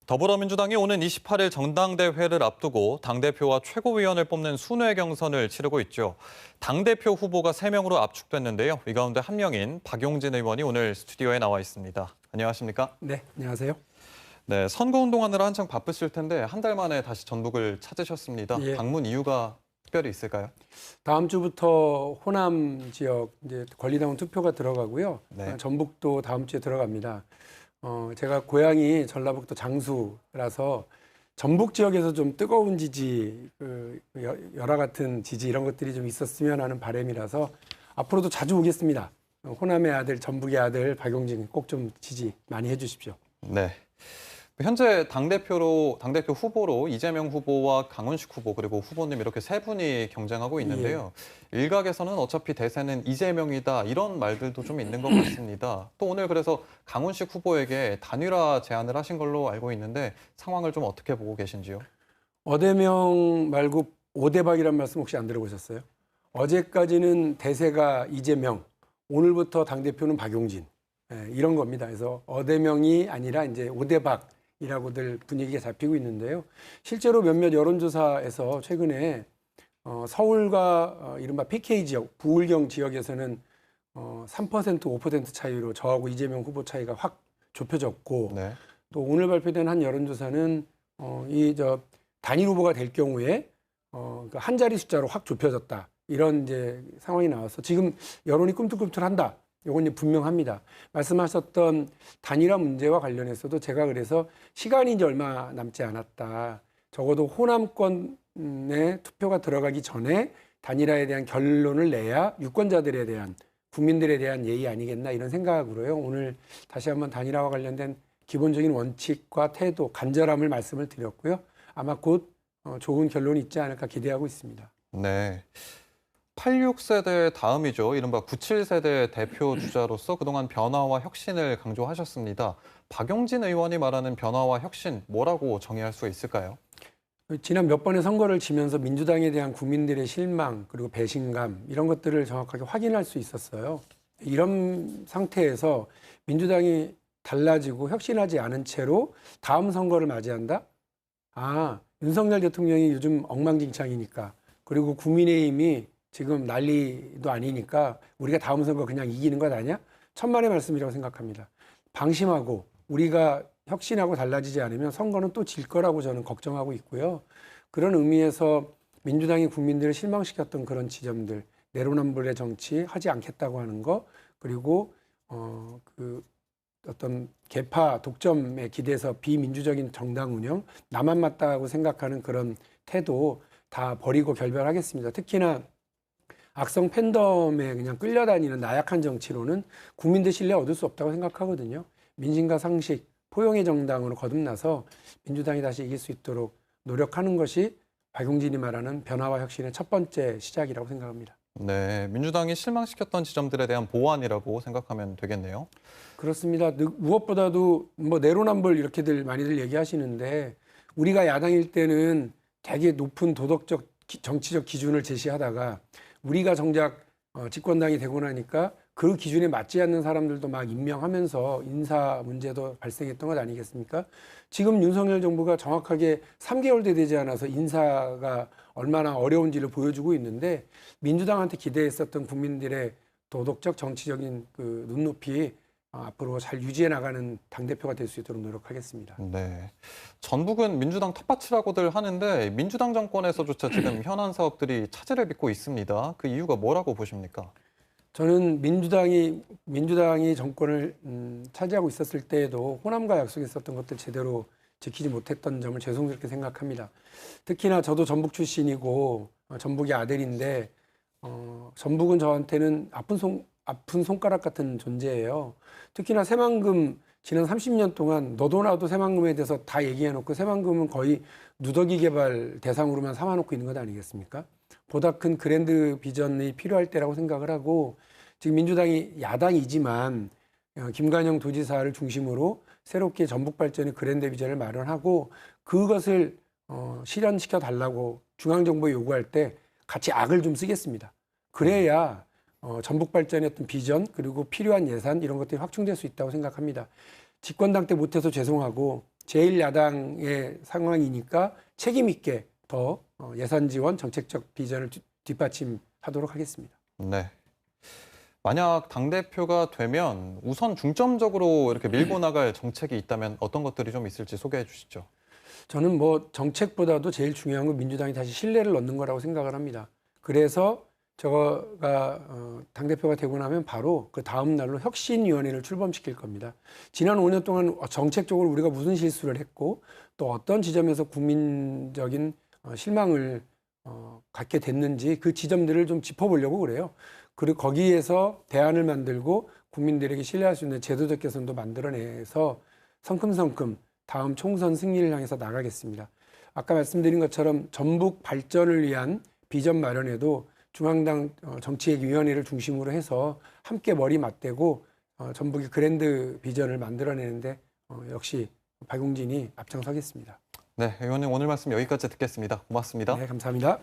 더불어민주당이 오는 28일 전당대회를 앞두고 당대표와 최고위원을 뽑는 순회 경선을 치르고 있죠. 당대표 후보가 3명으로 압축됐는데요. 이 가운데 한 명인 박용진 의원이 오늘 스튜디오에 나와 있습니다. 안녕하십니까? 네, 안녕하세요. 네, 선거운동하느라 한창 바쁘실 텐데 한 달 만에 다시 전북을 찾으셨습니다. 예. 방문 이유가 특별히 있을까요? 다음 주부터 호남 지역 이제 권리당원 투표가 들어가고요. 네. 전북도 다음 주에 들어갑니다. 제가 고향이 전라북도 장수라서 전북 지역에서 좀 뜨거운 지지, 열화 같은 지지 이런 것들이 좀 있었으면 하는 바람이라서 앞으로도 자주 오겠습니다. 호남의 아들, 전북의 아들 박용진 꼭 좀 지지 많이 해주십시오. 네. 현재 당대표 후보로 이재명 후보와 강훈식 후보 그리고 후보님 이렇게 세 분이 경쟁하고 있는데요. 일각에서는 어차피 대세는 이재명이다 이런 말들도 좀 있는 것 같습니다. 또 오늘 그래서 강훈식 후보에게 단일화 제안을 하신 걸로 알고 있는데 상황을 좀 어떻게 보고 계신지요? 어대명 말고 오대박이란 말씀 혹시 안 들어보셨어요? 어제까지는 대세가 이재명, 오늘부터 당대표는 박용진. 이런 겁니다. 그래서 어대명이 아니라 이제 오대박이라고들 분위기가 잡히고 있는데요. 실제로 몇몇 여론조사에서 최근에 서울과 이른바 PK 지역, 부울경 지역에서는 3%, 5% 차이로 저하고 이재명 후보 차이가 확 좁혀졌고 네. 또 오늘 발표된 한 여론조사는 단일 후보가 될 경우에 한 자리 숫자로 확 좁혀졌다. 이런 이제 상황이 나와서 지금 여론이 꿈틀꿈틀한다. 이건 이제 분명합니다. 말씀하셨던 단일화 문제와 관련해서도 제가 그래서 시간이 이제 얼마 남지 않았다. 적어도 호남권에 투표가 들어가기 전에 단일화에 대한 결론을 내야 유권자들에 대한 국민들에 대한 예의 아니겠나 이런 생각으로요. 오늘 다시 한번 단일화와 관련된 기본적인 원칙과 태도, 간절함을 말씀을 드렸고요. 아마 곧 좋은 결론이 있지 않을까 기대하고 있습니다. 네. 86세대 다음이죠. 이른바 97세대 대표 주자로서 그동안 변화와 혁신을 강조하셨습니다. 박용진 의원이 말하는 변화와 혁신, 뭐라고 정의할 수 있을까요? 지난 몇 번의 선거를 지면서 민주당에 대한 국민들의 실망 그리고 배신감 이런 것들을 정확하게 확인할 수 있었어요. 이런 상태에서 민주당이 달라지고 혁신하지 않은 채로 다음 선거를 맞이한다? 윤석열 대통령이 요즘 엉망진창이니까 그리고 국민의힘이 지금 난리도 아니니까 우리가 다음 선거 그냥 이기는 것 아니야? 천만의 말씀이라고 생각합니다. 방심하고 우리가 혁신하고 달라지지 않으면 선거는 또 질 거라고 저는 걱정하고 있고요. 그런 의미에서 민주당이 국민들을 실망시켰던 그런 지점들, 내로남불의 정치 하지 않겠다고 하는 거, 그리고 어떤 개파 독점에 기대서 비민주적인 정당 운영, 나만 맞다고 생각하는 그런 태도 다 버리고 결별하겠습니다. 특히나 악성 팬덤에 그냥 끌려다니는 나약한 정치로는 국민들 신뢰 얻을 수 없다고 생각하거든요. 민심과 상식, 포용의 정당으로 거듭나서 민주당이 다시 이길 수 있도록 노력하는 것이 박용진이 말하는 변화와 혁신의 첫 번째 시작이라고 생각합니다. 네, 민주당이 실망시켰던 지점들에 대한 보완이라고 생각하면 되겠네요. 그렇습니다. 무엇보다도 내로남불 이렇게들 많이들 얘기하시는데 우리가 야당일 때는 되게 높은 도덕적 정치적 기준을 제시하다가 우리가 정작 집권당이 되고 나니까 그 기준에 맞지 않는 사람들도 막 임명하면서 인사 문제도 발생했던 것 아니겠습니까? 지금 윤석열 정부가 정확하게 3개월도 되지 않아서 인사가 얼마나 어려운지를 보여주고 있는데 민주당한테 기대했었던 국민들의 도덕적 정치적인 그 눈높이 앞으로 잘 유지해 나가는 당대표가 될 수 있도록 노력하겠습니다. 네. 전북은 민주당 텃밭이라고들 하는데 민주당 정권에서조차 지금 현안 사업들이 차질을 빚고 있습니다. 그 이유가 뭐라고 보십니까? 저는 민주당이 정권을 차지하고 있었을 때에도 호남과 약속했었던 것들 제대로 지키지 못했던 점을 죄송스럽게 생각합니다. 특히나 저도 전북 출신이고 전북의 아들인데 전북은 저한테는 아픈 손가락 같은 존재예요. 특히나 새만금 지난 30년 동안 너도 나도 새만금에 대해서 다 얘기해놓고 새만금은 거의 누더기 개발 대상으로만 삼아놓고 있는 것 아니겠습니까? 보다 큰 그랜드 비전이 필요할 때라고 생각을 하고 지금 민주당이 야당이지만 김관영 도지사를 중심으로 새롭게 전북 발전의 그랜드 비전을 마련하고 그것을 실현시켜 달라고 중앙정부에 요구할 때 같이 악을 좀 쓰겠습니다. 그래야 전북 발전의 어떤 비전 그리고 필요한 예산 이런 것들이 확충될 수 있다고 생각합니다. 집권당 때 못해서 죄송하고 제1야당의 상황이니까 책임 있게 더 예산 지원, 정책적 비전을 뒷받침하도록 하겠습니다. 네. 만약 당대표가 되면 우선 중점적으로 이렇게 밀고 나갈 정책이 있다면 어떤 것들이 좀 있을지 소개해 주시죠. 저는 뭐 정책보다도 제일 중요한 건 민주당이 다시 신뢰를 얻는 거라고 생각을 합니다. 그래서 저가 당대표가 되고 나면 바로 그 다음 날로 혁신위원회를 출범시킬 겁니다. 지난 5년 동안 정책적으로 우리가 무슨 실수를 했고 또 어떤 지점에서 국민적인 실망을 갖게 됐는지 그 지점들을 좀 짚어보려고 그래요. 그리고 거기에서 대안을 만들고 국민들에게 신뢰할 수 있는 제도적 개선도 만들어내서 성큼성큼 다음 총선 승리를 향해서 나가겠습니다. 아까 말씀드린 것처럼 전북 발전을 위한 비전 마련에도 중앙당 정치위원회를 중심으로 해서 함께 머리 맞대고 전북의 그랜드 비전을 만들어내는데 역시 박용진이 앞장서겠습니다. 네, 의원님 오늘 말씀 여기까지 듣겠습니다. 고맙습니다. 네, 감사합니다.